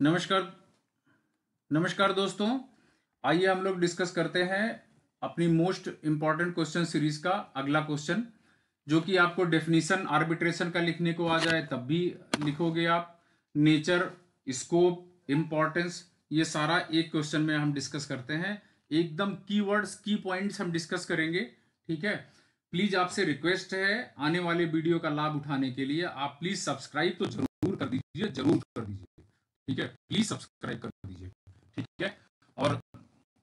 नमस्कार नमस्कार दोस्तों। आइए हम लोग डिस्कस करते हैं अपनी मोस्ट इंपॉर्टेंट क्वेश्चन सीरीज का अगला क्वेश्चन, जो कि आपको डेफिनेशन आर्बिट्रेशन का लिखने को आ जाए तब भी लिखोगे आप। नेचर, स्कोप, इंपॉर्टेंस, ये सारा एक क्वेश्चन में हम डिस्कस करते हैं। एकदम कीवर्ड्स, की पॉइंट्स हम डिस्कस करेंगे। ठीक है, प्लीज आपसे रिक्वेस्ट है, आने वाले वीडियो का लाभ उठाने के लिए आप प्लीज सब्सक्राइब तो जरूर कर दीजिए, जरूर कर दीजिए। ठीक है, प्लीज सब्सक्राइब कर दीजिए। ठीक है, और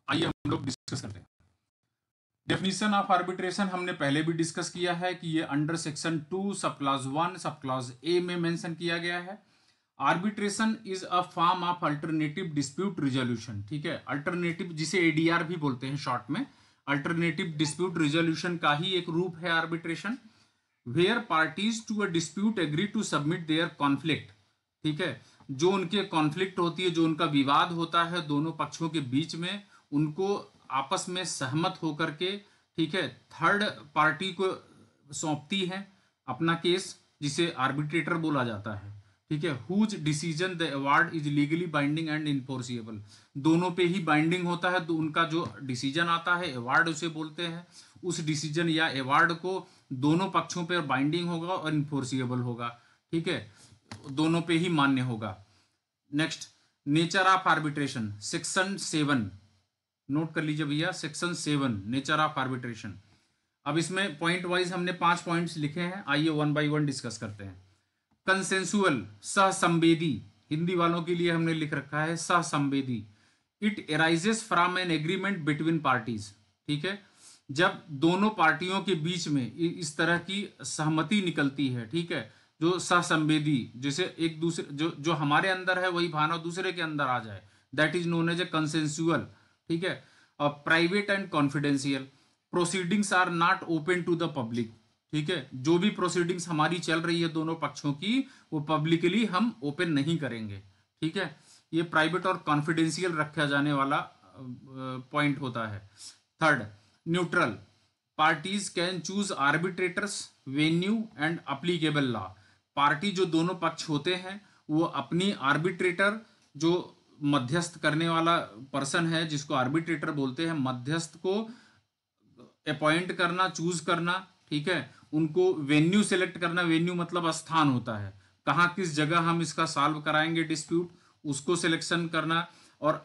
आइए हम लोग डिस्कस करते हैं। डेफिनेशन ऑफ आर्बिट्रेशन हमने पहले भी डिस्कस किया है कि ये under section 2 sub clause 1 sub clause A में मेंशन किया गया है। Arbitration is a form of alternative dispute resolution. ठीक है, अल्टरनेटिव जिसे एडीआर भी बोलते हैं शॉर्ट में, अल्टरनेटिव डिस्प्यूट रिजोल्यूशन का ही एक रूप है arbitration. Where parties to a dispute agree to submit their conflict. ठीक है, जो उनके कॉन्फ्लिक्ट होती है, जो उनका विवाद होता है दोनों पक्षों के बीच में, उनको आपस में सहमत होकर के, ठीक है, थर्ड पार्टी को सौंपती है अपना केस, जिसे आर्बिट्रेटर बोला जाता है। ठीक है, whose decision the award is legally binding and enforceable. दोनों पे ही बाइंडिंग होता है, तो उनका जो डिसीजन आता है, अवार्ड उसे बोलते हैं। उस डिसीजन या अवार्ड को दोनों पक्षों पर बाइंडिंग होगा और इनफोर्सिएबल होगा। ठीक है, दोनों पे ही मान्य होगा। Next, nature of arbitration, section 7 note कर लीजिए भैया, सेक्शन 7 नेचर ऑफ आर्बिट्रेशन। अब इसमें पॉइंट वाइज हमने 5 पॉइंट्स लिखे हैं, आइए वन बाय वन डिस्कस करते हैं। कंसेंसुअल, सहसंवेदी, हिंदी वालों के लिए हमने लिख रखा है सहसंवेदी। It arises from an agreement between parties. ठीक है, जब दोनों पार्टियों के बीच में इस तरह की सहमति निकलती है, ठीक है, जो सहसंवेदी, जैसे एक दूसरे जो हमारे अंदर है वही भावना दूसरे के अंदर आ जाए, that is known as a consensual. ठीक है, और private and confidential proceedings are not open to the public. ठीक है, जो भी प्रोसीडिंग्स हमारी चल रही है दोनों पक्षों की, वो पब्लिकली हम ओपन नहीं करेंगे। ठीक है, ये प्राइवेट और कॉन्फिडेंशियल रखा जाने वाला पॉइंट होता है। Third, neutral, parties can choose arbitrators, venue and applicable law. Party जो दोनों पक्ष होते हैं वो अपनी आर्बिट्रेटर, जो मध्यस्थ करने वाला पर्सन है जिसको आर्बिट्रेटर बोलते हैं, मध्यस्थ को अपॉइंट करना, चूज करना। ठीक है, उनको वेन्यू सेलेक्ट करना, वेन्यू मतलब स्थान होता है, कहाँ किस जगह हम इसका सॉल्व कराएंगे डिस्प्यूट, उसको सिलेक्शन करना, और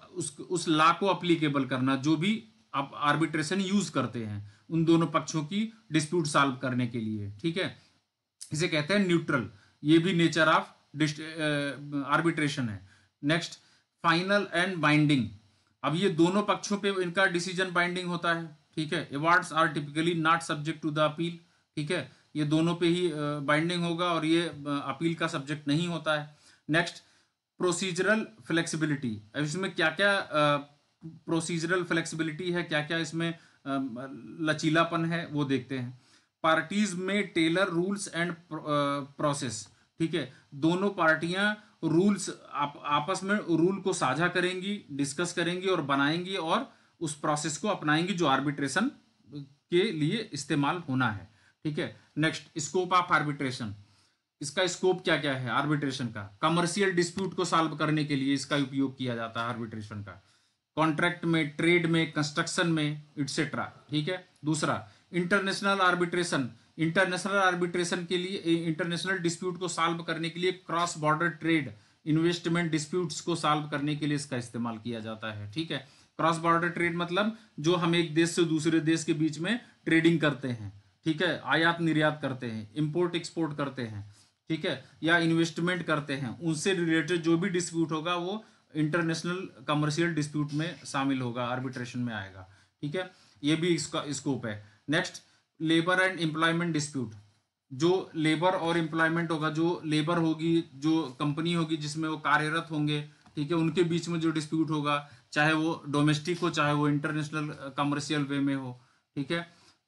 उस लॉ को अप्लीकेबल करना, जो भी आप आर्बिट्रेशन यूज करते हैं उन दोनों पक्षों की डिस्प्यूट सॉल्व करने के लिए। ठीक है, इसे कहते हैं न्यूट्रल। ये भी नेचर ऑफ आर्बिट्रेशन है। Next, final and binding. अब ये दोनों पक्षों पे इनका डिसीजन बाइंडिंग होता है। ठीक है, awards are typically not subject to the appeal. ठीक है, ये दोनों पे ही बाइंडिंग होगा और ये अपील का सब्जेक्ट नहीं होता है। Next, procedural flexibility. अब इसमें क्या क्या प्रोसीजरल फ्लेक्सिबिलिटी है, क्या क्या इसमें लचीलापन है, वो देखते हैं। पार्टीज में टेलर रूल्स एंड प्रोसेस। ठीक है, दोनों पार्टियां रूल्स आपस में रूल को साझा करेंगी, डिस्कस करेंगी और बनाएंगी, और उस प्रोसेस को अपनाएंगी जो आर्बिट्रेशन के लिए इस्तेमाल होना है। ठीक है, नेक्स्ट, स्कोप ऑफ आर्बिट्रेशन। इसका स्कोप क्या क्या है आर्बिट्रेशन का? कमर्शियल डिस्प्यूट को सॉल्व करने के लिए इसका उपयोग किया जाता है आर्बिट्रेशन का, कॉन्ट्रैक्ट में, ट्रेड में, कंस्ट्रक्शन में, इट्सेट्रा। ठीक है, दूसरा, इंटरनेशनल आर्बिट्रेशन। इंटरनेशनल आर्बिट्रेशन के लिए, इंटरनेशनल डिस्प्यूट को सॉल्व करने के लिए, cross border trade, investment disputes को सॉल्व करने के लिए इसका इस्तेमाल किया जाता है। ठीक है, क्रॉस बॉर्डर ट्रेड मतलब जो हम एक देश से दूसरे देश के बीच में ट्रेडिंग करते हैं। ठीक है, आयात निर्यात करते हैं, इंपोर्ट एक्सपोर्ट करते हैं। ठीक है, या इन्वेस्टमेंट करते हैं, उनसे रिलेटेड जो भी डिस्प्यूट होगा वो इंटरनेशनल कमर्शियल डिस्प्यूट में शामिल होगा, आर्बिट्रेशन में आएगा। ठीक है, ये भी इसका स्कोप है। Next, labour and employment dispute. जो लेबर और एम्प्लॉयमेंट होगा, जो लेबर होगी, जो कंपनी होगी जिसमें वो कार्यरत होंगे, ठीक है, उनके बीच में जो डिस्प्यूट होगा, चाहे वो डोमेस्टिक हो चाहे वो इंटरनेशनल कमर्शियल वे में हो। ठीक है,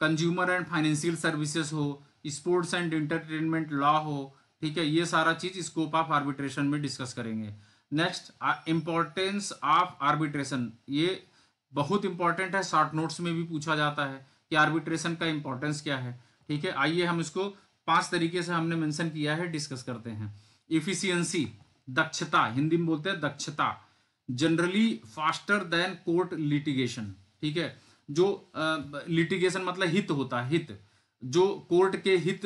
कंज्यूमर एंड फाइनेंशियल सर्विसेज हो, स्पोर्ट्स एंड एंटरटेनमेंट लॉ हो। ठीक है, ये सारा चीज स्कोप ऑफ आर्बिट्रेशन में डिस्कस करेंगे। Next, importance of arbitration. ये बहुत इंपॉर्टेंट है, शॉर्ट नोट्स में भी पूछा जाता है कि आर्बिट्रेशन का इंपॉर्टेंस क्या है। ठीक है, आइए हम इसको 5 तरीके से हमने मेंशन किया है, डिस्कस करते हैं। इफिशियंसी, दक्षता, हिंदी में बोलते हैं दक्षता, generally faster than court litigation. ठीक है, जो लिटिगेशन मतलब हित होता है, हित जो कोर्ट के हित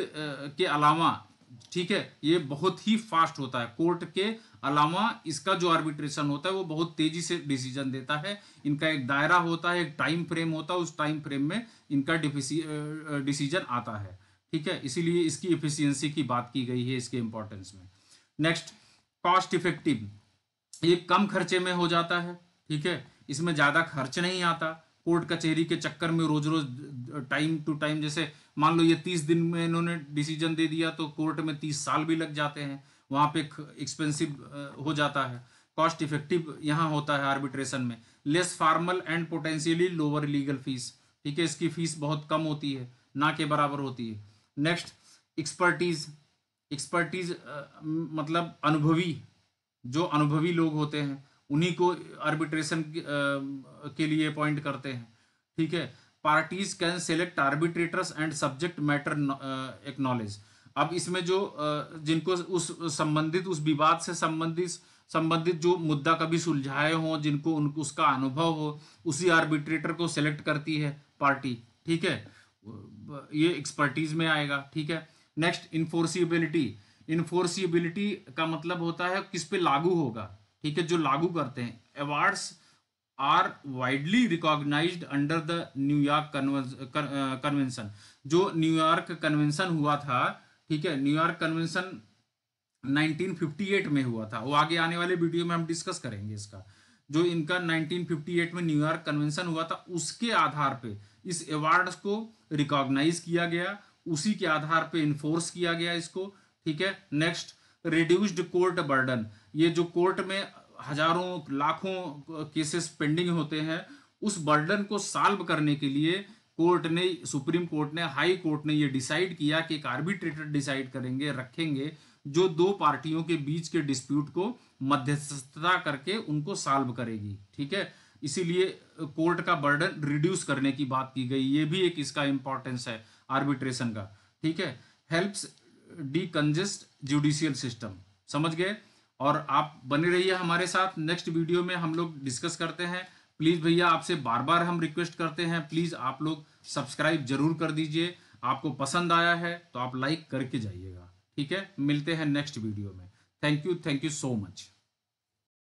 के अलावा, ठीक है, ये बहुत ही फास्ट होता है। कोर्ट के अलावा इसका जो आर्बिट्रेशन होता है वो बहुत तेजी से डिसीजन देता है। इनका एक दायरा होता है, एक टाइम फ्रेम होता है, उस टाइम फ्रेम में इनका डिसीजन आता है। ठीक है, इसीलिए इसकी एफिशिएंसी की बात की गई है इसके इंपॉर्टेंस में। नेक्स्ट, कॉस्ट इफेक्टिव, ये कम खर्चे में हो जाता है। ठीक है, इसमें ज़्यादा खर्च नहीं आता। कोर्ट कचहरी के चक्कर में रोज रोज टाइम टू टाइम, जैसे मान लो ये 30 दिन में इन्होंने डिसीजन दे दिया तो कोर्ट में 30 साल भी लग जाते हैं, वहाँ पे एक्सपेंसिव हो जाता है। कॉस्ट इफेक्टिव यहाँ होता है आर्बिट्रेशन में। Less formal and potentially lower legal fees. ठीक है, इसकी फीस बहुत कम होती है, ना के बराबर होती है। नेक्स्ट, एक्सपर्टीज, एक्सपर्टीज मतलब अनुभवी, जो अनुभवी लोग होते हैं उन्हीं को आर्बिट्रेशन के लिए अपॉइंट करते हैं। ठीक है, parties can select arbitrators and subject matter acknowledge. अब इसमें जो जिनको उस संबंधित, उस विवाद से संबंधित जो मुद्दा कभी सुलझाए हो, जिनको उसका अनुभव हो, उसी आर्बिट्रेटर को सेलेक्ट करती है पार्टी। ठीक है, ये एक्सपर्टीज में आएगा। ठीक है, नेक्स्ट, इन्फोर्सिबिलिटी, इन्फोर्सिबिलिटी का मतलब होता है किस पे लागू होगा। ठीक है, जो लागू करते हैं। Awards are widely recognised under the New York convention. जो न्यूयॉर्क कन्वेंशन हुआ था, ठीक है, न्यूयॉर्क कन्वेंशन 1958 में हुआ था, वो आगे आने वाले वीडियो में हम डिस्कस करेंगे इसका। जो इनका 1958 में न्यूयॉर्क कन्वेंशन हुआ था, उसके आधार पे इस अवार्ड्स को रिकॉग्नाइज किया गया, उसी के आधार पे इन्फोर्स किया गया इसको। ठीक है, नेक्स्ट, रिड्यूस्ड कोर्ट बर्डन, ये जो कोर्ट में हजारों लाखों केसेस पेंडिंग होते हैं, उस बर्डन को सॉल्व करने के लिए कोर्ट ने, सुप्रीम कोर्ट ने, हाई कोर्ट ने ये डिसाइड किया कि एक आर्बिट्रेटर डिसाइड करेंगे, रखेंगे, जो दो पार्टियों के बीच के डिस्प्यूट को मध्यस्थता करके उनको सॉल्व करेगी। ठीक है, इसीलिए कोर्ट का बर्डन रिड्यूस करने की बात की गई, ये भी एक इसका इंपॉर्टेंस है आर्बिट्रेशन का। ठीक है, हेल्प्स डीकंजेस्ट जुडिशियल सिस्टम। समझ गए? और आप बने रहिए हमारे साथ, नेक्स्ट वीडियो में हम लोग डिस्कस करते हैं। प्लीज़ भैया, आपसे बार बार हम रिक्वेस्ट करते हैं, प्लीज़ आप लोग सब्सक्राइब जरूर कर दीजिए। आपको पसंद आया है तो आप लाइक करके जाइएगा। ठीक है, मिलते हैं नेक्स्ट वीडियो में। Thank you so much.